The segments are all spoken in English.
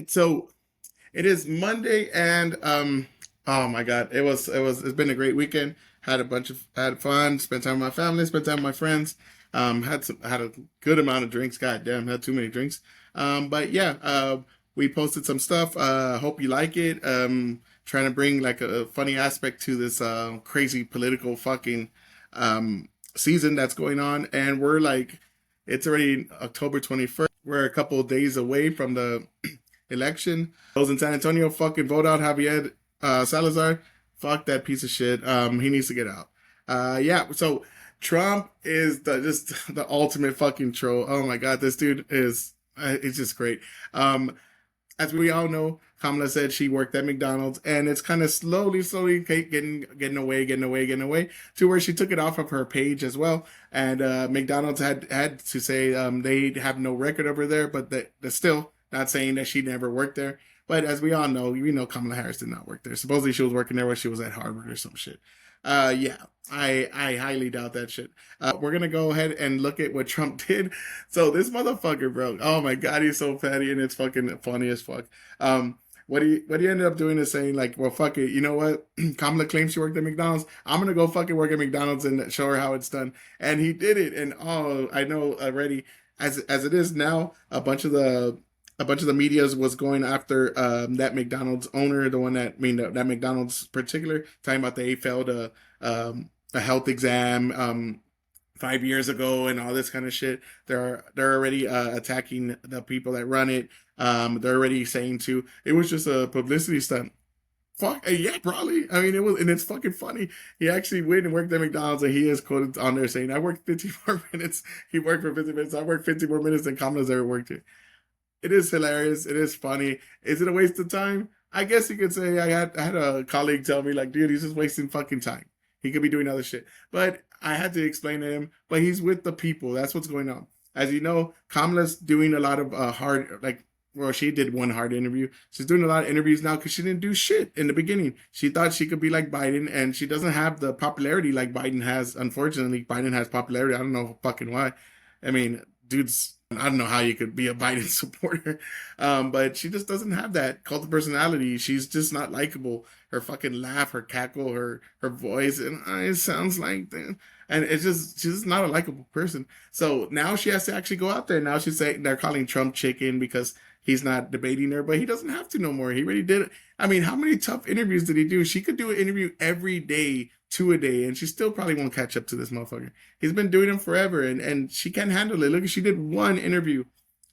So it is Monday, and oh my god, it's been a great weekend. Had fun, spent time with my family, spent time with my friends. Had a good amount of drinks. God damn, had too many drinks. But yeah, we posted some stuff. Hope you like it. Trying to bring like a funny aspect to this crazy political fucking season that's going on, and we're like, it's already October 21st. We're a couple of days away from the election. Those in San Antonio, fucking vote out Javier Salazar. Fuck that piece of shit. He needs to get out. Yeah. So Trump is just the ultimate fucking troll. Oh my god, this dude is. It's just great. As we all know, Kamala said she worked at McDonald's, and it's kind of slowly getting away to where she took it off of her page as well. And McDonald's had to say they have no record over there, but they're still not saying that she never worked there. But as we all know, we know Kamala Harris did not work there. Supposedly she was working there when she was at Harvard or some shit. Yeah, I highly doubt that shit. We're gonna go ahead and look at what Trump did. So this motherfucker, bro. Oh my god, he's so petty and it's fucking funny as fuck. What he ended up doing is saying like, well, fuck it. You know what? Kamala claims she worked at McDonald's. I'm gonna go fucking work at McDonald's and show her how it's done. And he did it. And oh, I know already. As it is now, a bunch of the media's was going after that McDonald's owner, the one that that McDonald's particular, talking about they failed a health exam 5 years ago and all this kind of shit. They're already attacking the people that run it. They're already saying too it was just a publicity stunt. Fuck yeah, probably. I mean, it was, and it's fucking funny. He actually went and worked at McDonald's, and he is quoted on there saying, "I worked 50 more minutes. He worked for 50 minutes. I worked 50 more minutes than Kamala's ever worked here." It is hilarious. It is funny. Is it a waste of time? I guess you could say I had a colleague tell me like, dude, he's just wasting fucking time. He could be doing other shit. But I had to explain to him. But he's with the people. That's what's going on. As you know, Kamala's doing a lot of hard like. Well, she did one hard interview. She's doing a lot of interviews now because she didn't do shit in the beginning. She thought she could be like Biden, and she doesn't have the popularity like Biden has. Unfortunately, Biden has popularity. I don't know fucking why. I mean, dude's I don't know how you could be a Biden supporter, but she just doesn't have that cult of personality. She's just not likable. Her fucking laugh, her cackle, her voice, and it sounds like that. And it's just she's just not a likable person. So now she has to actually go out there. Now she's saying they're calling Trump chicken because he's not debating her, but he doesn't have to no more. He already did it. I mean, how many tough interviews did he do? She could do an interview every day, two a day, and she still probably won't catch up to this motherfucker. He's been doing them forever, and she can't handle it. Look, she did one interview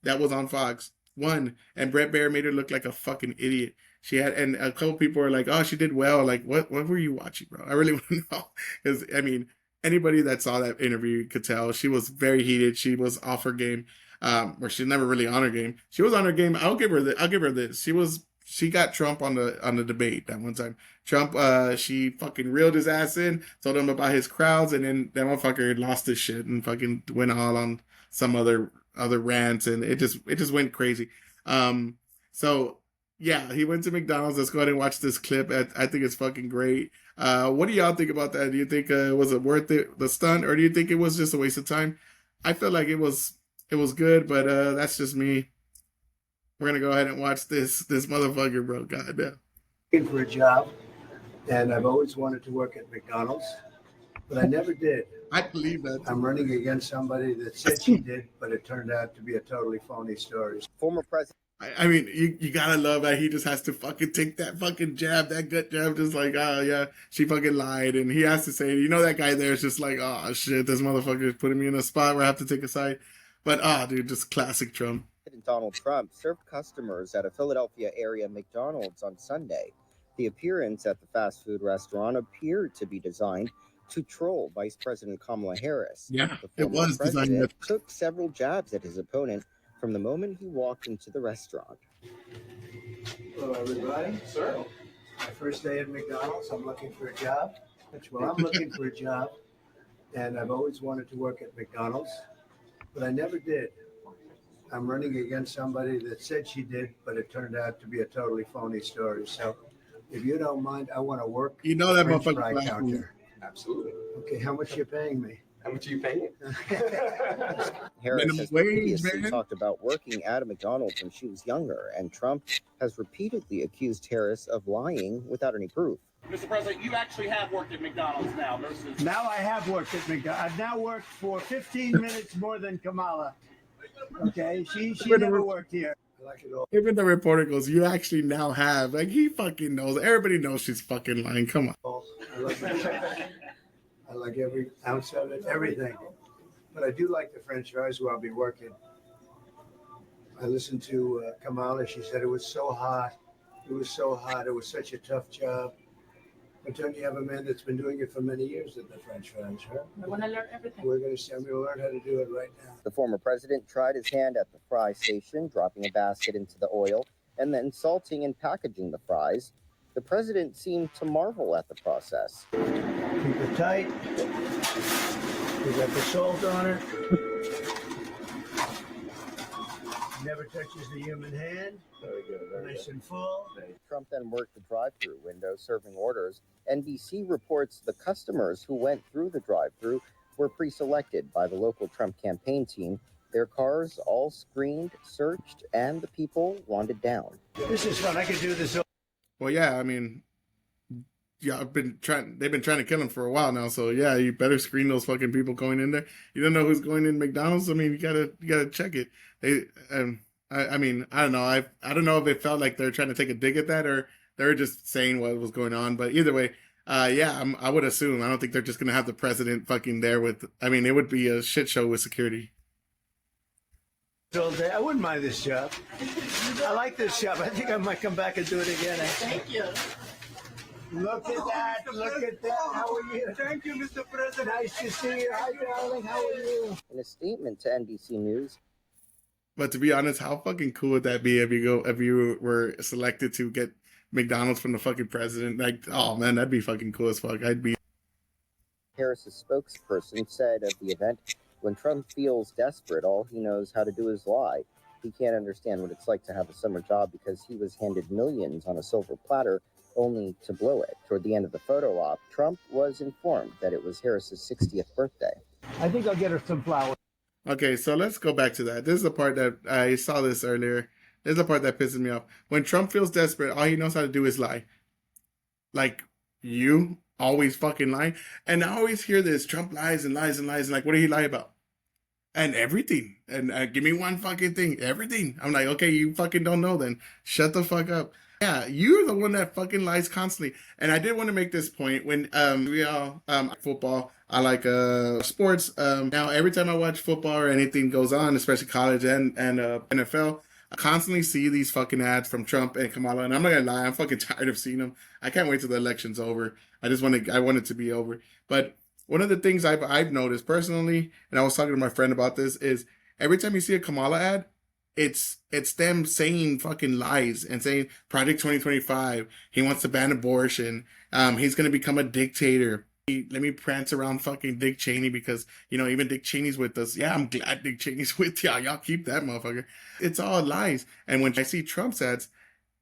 that was on Fox, one, and Brett Baer made her look like a fucking idiot. She had, and a couple people were like, "Oh, she did well." Like, what were you watching, bro? I really want to know, because I mean, anybody that saw that interview could tell she was very heated. She was off her game, or she's never really on her game. She was on her game. I'll give her this. She got Trump on the debate that one time. Trump, she fucking reeled his ass in, told him about his crowds, and then that motherfucker lost his shit and fucking went all on some other rants, and it just went crazy. So yeah, he went to McDonald's. Let's go ahead and watch this clip. I think it's fucking great. What do y'all think about that? Do you think was it worth it, the stunt, or do you think it was just a waste of time? I feel like it was good, but that's just me. We're gonna go ahead and watch this motherfucker, bro. God damn. Looking for a job, and I've always wanted to work at McDonald's, but I never did. I believe that. I'm running against somebody that said she did, but it turned out to be a totally phony story. Former president. I mean, you gotta love that he just has to fucking take that fucking jab, that gut jab, just like, oh yeah, she fucking lied, and he has to say, that guy there is just like, oh shit, this motherfucker is putting me in a spot where I have to take a side. But dude, just classic Trump. Donald Trump served customers at a Philadelphia area McDonald's on Sunday. The appearance at the fast food restaurant appeared to be designed to troll Vice President Kamala Harris. Yeah, the it was president took several jabs at his opponent from the moment he walked into the restaurant. Hello, everybody. Sir. My first day at McDonald's. I'm looking for a job. Well, I'm looking for a job, and I've always wanted to work at McDonald's, but I never did. I'm running against somebody that said she did, but it turned out to be a totally phony story. So if you don't mind, I want to work that French motherfucker fry counter. Absolutely. Okay, how much you paying me? How much are you paying? Harris Minimum has wage, previously man. talked about working at a McDonald's when she was younger, and Trump has repeatedly accused Harris of lying without any proof. Mr. President, you actually have worked at McDonald's now versus. Now I have worked at McDonald's. I've now worked for 15 minutes more than Kamala. Okay, she never worked here. I like it all. Even the reporter goes, "You actually now have." Like, he fucking knows. Everybody knows she's fucking lying. Come on. I like every ounce of it, everything. But I do like the French fries where I'll be working. I listened to Kamala. She said it was so hot. It was so hot. It was such a tough job. But don't you have a man that's been doing it for many years at the French fries, huh? I want to learn everything. We're going to learn how to do it right now. The former president tried his hand at the fry station, dropping a basket into the oil and then salting and packaging the fries. The president seemed to marvel at the process. Keep it tight. We got the salt on it. Never touches the human hand. Very good. Very Nice good. and full. Trump then worked the drive-thru window serving orders. NBC reports the customers who went through the drive-thru were pre-selected by the local Trump campaign team. Their cars all screened, searched, and the people wanted down. This is fun. I could do this all. Well, yeah, I mean, yeah, they've been trying to kill him for a while now, so yeah, you better screen those fucking people going in there. You don't know who's going in McDonald's. I mean, you gotta check it. I mean, I don't know. I don't know if it felt like they're trying to take a dig at that or they're just saying what was going on. But either way, yeah, I would assume. I don't think they're just gonna have the president fucking there with. I mean, it would be a shit show with security. All day. I wouldn't mind this job. I like this job. I think I might come back and do it again. Thank you. Look at that. Look at that. How are you? Thank you, Mr. President. Nice to see you. Hi, darling. How are you? In a statement to NBC News, But to be honest, how fucking cool would that be if you were selected to get McDonald's from the fucking president? Like, oh man, that'd be fucking cool as fuck. I'd be. Harris's spokesperson said of the event, when Trump feels desperate, all he knows how to do is lie. He can't understand what it's like to have a summer job because he was handed millions on a silver platter only to blow it. Toward the end of the photo op, Trump was informed that it was Harris's 60th birthday. I think I'll get her some flowers. Okay, so let's go back to that. This is the part that I saw this earlier. This is the part that pisses me off. When Trump feels desperate, all he knows how to do is lie. Like, you always fucking lie. And I always hear this, Trump lies and lies and lies. And like, what did he lie about? And everything. And give me one fucking thing. Everything. I'm like, okay, you fucking don't know then. Shut the fuck up. Yeah, you're the one that fucking lies constantly. And I did want to make this point when we all football. I like sports. Now every time I watch football or anything goes on, especially college and NFL, I constantly see these fucking ads from Trump and Kamala. And I'm not gonna lie, I'm fucking tired of seeing them. I can't wait till the election's over. I want it to be over. But one of the things I've noticed personally, and I was talking to my friend about this, is every time you see a Kamala ad, it's them saying fucking lies and saying Project 2025. He wants to ban abortion. He's gonna become a dictator. Let me prance around fucking Dick Cheney because, even Dick Cheney's with us. Yeah, I'm glad Dick Cheney's with y'all. Y'all keep that motherfucker. It's all lies. And when I see Trump's ads,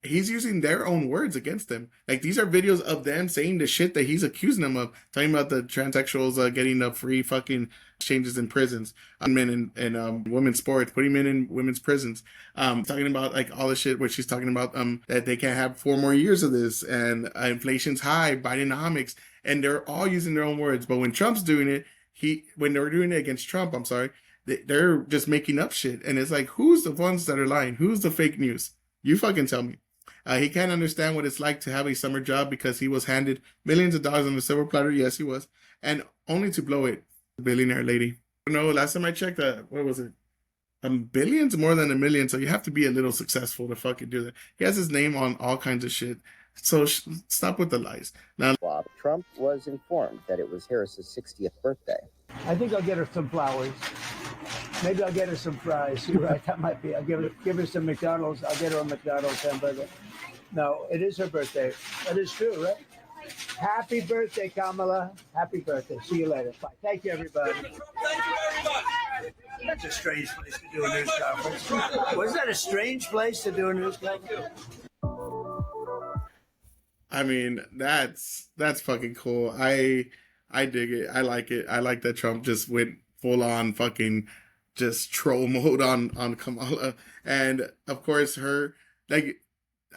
he's using their own words against them. Like, these are videos of them saying the shit that he's accusing them of, talking about the transsexuals getting the free fucking exchanges in prisons, men in women's sports, putting men in women's prisons, talking about like all the shit where she's talking about that they can't have 4 more years of this, and inflation's high, Bidenomics, and they're all using their own words. But when Trump's doing it, when they're doing it against Trump, I'm sorry, they're just making up shit, and it's like, who's the ones that are lying? Who's the fake news? You fucking tell me. He can't understand what it's like to have a summer job because he was handed millions of dollars on a silver platter. Yes, he was. And only to blow it. Billionaire lady. No, last time I checked, what was it? Billions, more than $1 million. So you have to be a little successful to fucking do that. He has his name on all kinds of shit. So stop with the lies. Now, Trump was informed that it was Harris's 60th birthday. I think I'll get her some flowers. Maybe I'll get her some fries. You're right, that might be. I'll give her some McDonald's. I'll get her a McDonald's hamburger. No, it is her birthday. That is true, right? Happy birthday, Kamala. Happy birthday. See you later. Bye. Thank you, everybody. That's a strange place to do a news conference. Was that a strange place to do a news conference? I mean, that's fucking cool. I I dig it. I like it. I like that Trump just went full on fucking just troll mode on Kamala, and of course her like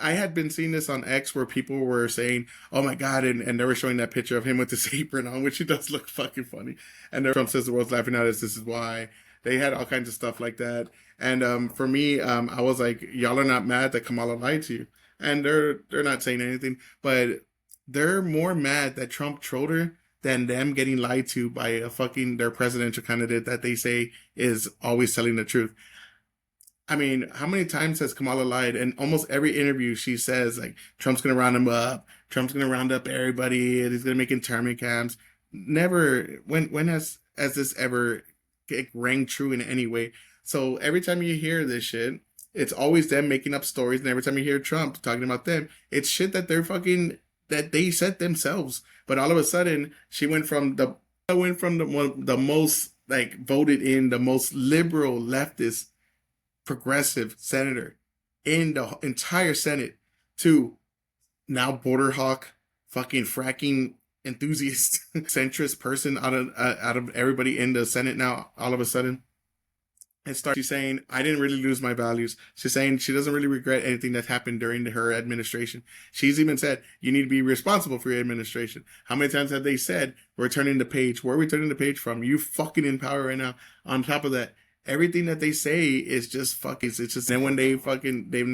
I had been seeing this on X where people were saying, "Oh my god," and they were showing that picture of him with his apron on, which he does look fucking funny. And then Trump says the world's laughing at us. This is why they had all kinds of stuff like that. And for me, I was like, "Y'all are not mad that Kamala lied to you," and they're not saying anything, but they're more mad that Trump trolled her than them getting lied to by a fucking their presidential candidate that they say is always telling the truth. I mean, how many times has Kamala lied? And almost every interview, she says like Trump's gonna round him up, Trump's gonna round up everybody, and he's gonna make internment camps. Never. When has this ever rang true in any way? So every time you hear this shit, it's always them making up stories, and every time you hear Trump talking about them, it's shit that they're fucking that they said themselves. But all of a sudden, she went from the most like voted in, the most liberal leftist progressive senator in the entire Senate to now border hawk, fucking fracking enthusiast, centrist person out of everybody in the Senate now. All of a sudden, and she's saying, I didn't really lose my values. She's saying she doesn't really regret anything that happened during her administration. She's even said, you need to be responsible for your administration. How many times have they said, we're turning the page? Where are we turning the page from? You fucking in power right now. On top of that, everything that they say is just fucking, it's just, then when they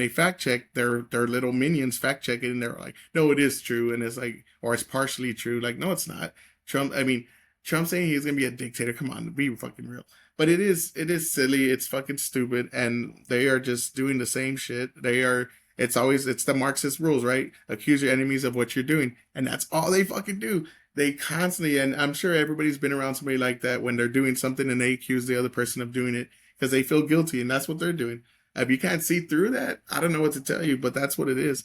fact check, their little minions fact check it and they're like, no, it is true. And it's like, or it's partially true. Like, no, it's not. Trump saying he's going to be a dictator. Come on, be fucking real. But it is silly. It's fucking stupid. And they are just doing the same shit. It's the Marxist rules, right? Accuse your enemies of what you're doing. And that's all they fucking do. They constantly, and I'm sure everybody's been around somebody like that when they're doing something and they accuse the other person of doing it because they feel guilty. And that's what they're doing. If you can't see through that, I don't know what to tell you, but that's what it is.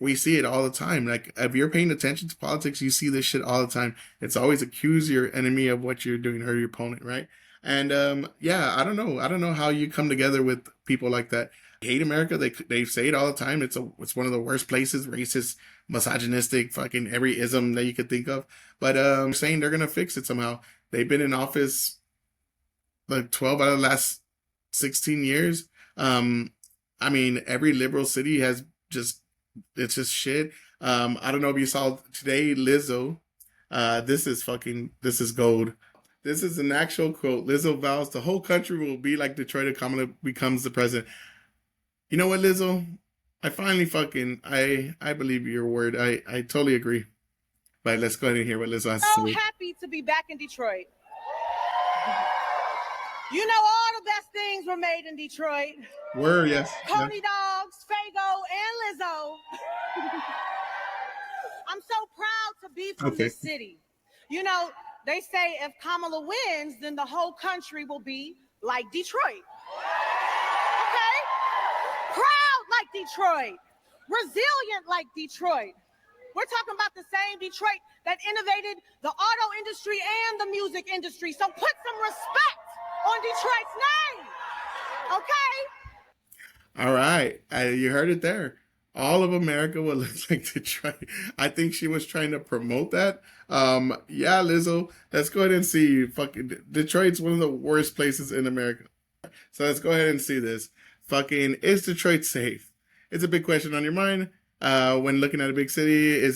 We see it all the time. Like, if you're paying attention to politics, you see this shit all the time. It's always accuse your enemy of what you're doing or your opponent, right? And yeah, I don't know. I don't know how you come together with people like that. I hate America. They say it all the time. It's one of the worst places, racist, misogynistic, fucking every ism that you could think of. But saying they're gonna fix it somehow. They've been in office like 12 out of the last 16 years. I mean, every liberal city has just it's just shit. I don't know if you saw today, Lizzo. This is gold. This is an actual quote. Lizzo vows the whole country will be like Detroit if Kamala becomes the president. You know what, Lizzo? I finally I believe your word. I totally agree. But let's go ahead and hear what Lizzo has to So say. happy to be back in Detroit. You know, all the best things were made in Detroit. Word, yes. Coney Dogs, Fago, and Lizzo. I'm so proud to be from this city. You know, they say if Kamala wins, then the whole country will be like Detroit. Okay? Proud like Detroit. Resilient like Detroit. We're talking about the same Detroit that innovated the auto industry and the music industry. So put some respect on Detroit's name. Okay? All right. You heard it there. All of America will look like Detroit. I think she was trying to promote that. Yeah, Lizzo, let's go ahead and see. Fucking Detroit's one of the worst places in America. So let's go ahead and see this. Fucking, is Detroit safe? It's a big question on your mind. When looking at a big city,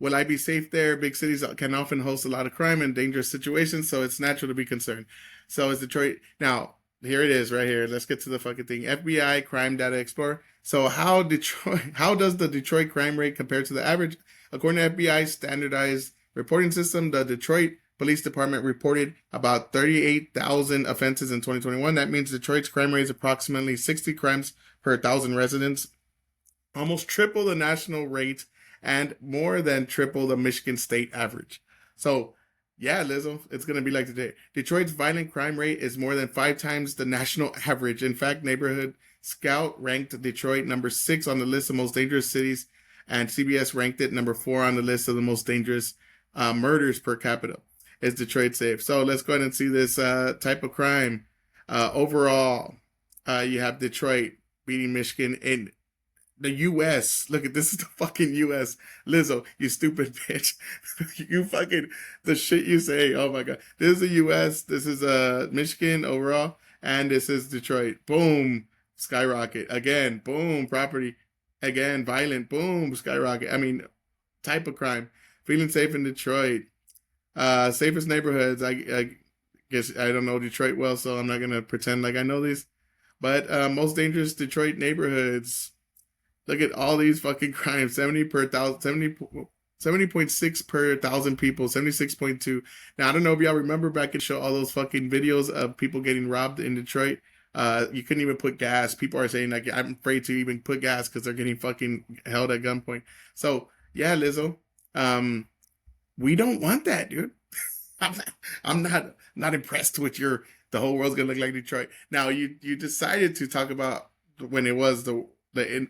will I be safe there? Big cities can often host a lot of crime and dangerous situations, so it's natural to be concerned. So is Detroit now? Here it is, right here. Let's get to the fucking thing. FBI Crime Data Explorer. So how does the Detroit crime rate compare to the average? According to FBI's standardized reporting system, the Detroit Police Department reported about 38,000 offenses in 2021. That means Detroit's crime rate is approximately 60 crimes per 1,000 residents, almost triple the national rate and more than triple the Michigan state average. So, yeah, Lizzo, it's going to be like today. Detroit's violent crime rate is more than 5 times the national average. In fact, Neighborhood Scout ranked Detroit number 6 on the list of most dangerous cities, and CBS ranked it number 4 on the list of the most dangerous murders per capita. Is Detroit safe? So let's go ahead and see this type of crime. Overall, you have Detroit beating Michigan in The U.S. Look at this is the fucking U.S. Lizzo, you stupid bitch. You fucking the shit you say. Oh my god. This is the U.S. This is Michigan overall, and this is Detroit. Boom, skyrocket again. Boom, property again. Violent. Boom, skyrocket. I mean, type of crime. Feeling safe in Detroit. Safest neighborhoods. I guess I don't know Detroit well, so I'm not gonna pretend like I know these. But most dangerous Detroit neighborhoods. Look at all these fucking crimes. 70 per thousand, 70.6 per thousand people, 76.2. Now, I don't know if y'all remember back and show all those fucking videos of people getting robbed in Detroit. You couldn't even put gas. People are saying, like, I'm afraid to even put gas because they're getting fucking held at gunpoint. So, yeah, Lizzo, we don't want that, dude. I'm not impressed with the whole world's gonna look like Detroit. Now, you decided to talk about when it was the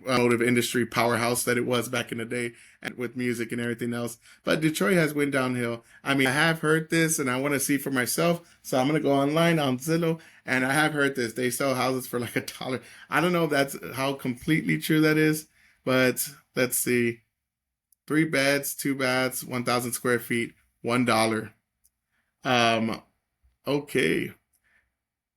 automotive industry powerhouse that it was back in the day, and with music and everything else. But Detroit has went downhill. I mean, I have heard this and I want to see for myself. So I'm going to go online on Zillow, and I have heard this. They sell houses for like $1. I don't know if that's how completely true that is, but let's see. 3 beds, 2 baths, 1,000 square feet, $1. Okay.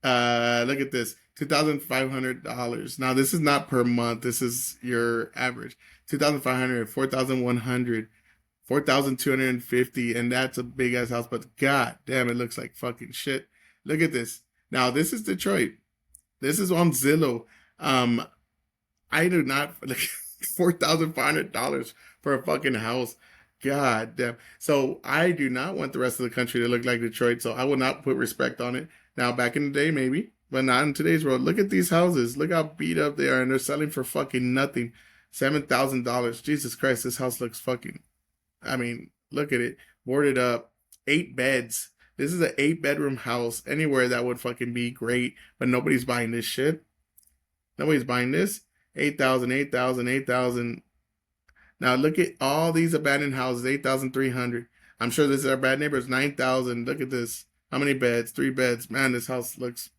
Look at this. $2,500. Now this is not per month. This is your average. 2,500, 4,100, 4,250, and that's a big ass house. But god damn, it looks like fucking shit. Look at this. Now this is Detroit. This is on Zillow. I do not like $4,500 for a fucking house. God damn. So I do not want the rest of the country to look like Detroit. So I will not put respect on it. Now back in the day, maybe. But not in today's world. Look at these houses. Look how beat up they are, and they're selling for fucking nothing. $7,000. Jesus Christ, this house looks fucking. I mean, look at it. Boarded up. 8 beds. This is an 8-bedroom house. Anywhere that would fucking be great, but nobody's buying this shit. Nobody's buying this. 8,000, 8,000, 8,000. Now look at all these abandoned houses. 8,300. I'm sure this is our bad neighbors. 9,000. Look at this. How many beds? 3 beds. Man, this house looks.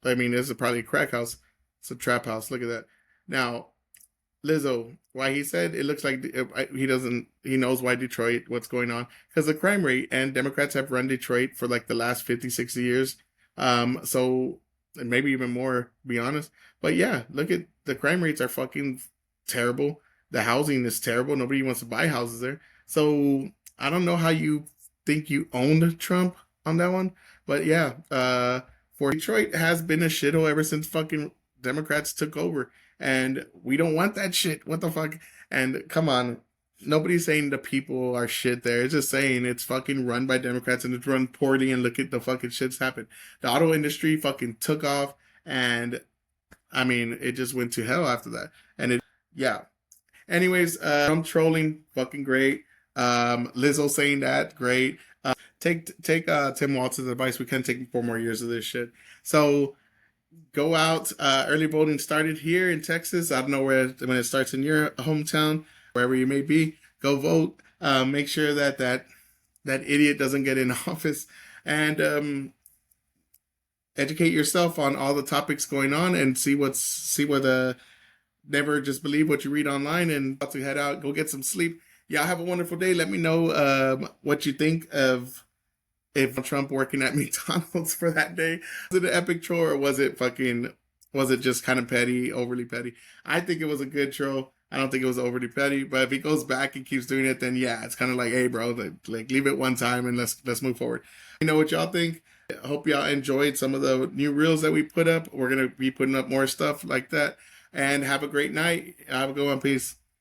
I mean, this is probably a crack house. It's a trap house. Look at that. Now, Lizzo, why he said it looks like he knows why Detroit, what's going on. Because the crime rate, and Democrats have run Detroit for like the last 50, 60 years. So, and maybe even more, to be honest. But yeah, look at the crime rates are fucking terrible. The housing is terrible. Nobody wants to buy houses there. So, I don't know how you think you owned Trump on that one. But yeah, for Detroit has been a shithole ever since fucking Democrats took over. And we don't want that shit. What the fuck? And come on. Nobody's saying the people are shit there. It's just saying it's fucking run by Democrats and it's run poorly, and look at the fucking shit's happened. The auto industry fucking took off, and I mean, it just went to hell after that. And yeah. Anyways, I'm trolling, fucking great. Lizzo saying that, great. Take Tim Walz's advice. We can't take 4 more years of this shit. So go out. Early voting started here in Texas. I don't know when it starts in your hometown, wherever you may be. Go vote. Make sure that idiot doesn't get in office, and educate yourself on all the topics going on, and see what never just believe what you read online, and about to head out, go get some sleep. Y'all have a wonderful day. Let me know what you think of if Trump working at McDonald's for that day. Was it an epic troll, or was it just kind of petty, overly petty? I think it was a good troll. I don't think it was overly petty, but if he goes back and keeps doing it, then yeah, it's kind of like, hey bro, like leave it one time and let's move forward. You know what y'all think? I hope y'all enjoyed some of the new reels that we put up. We're going to be putting up more stuff like that, and have a great night. Have a good one. Peace.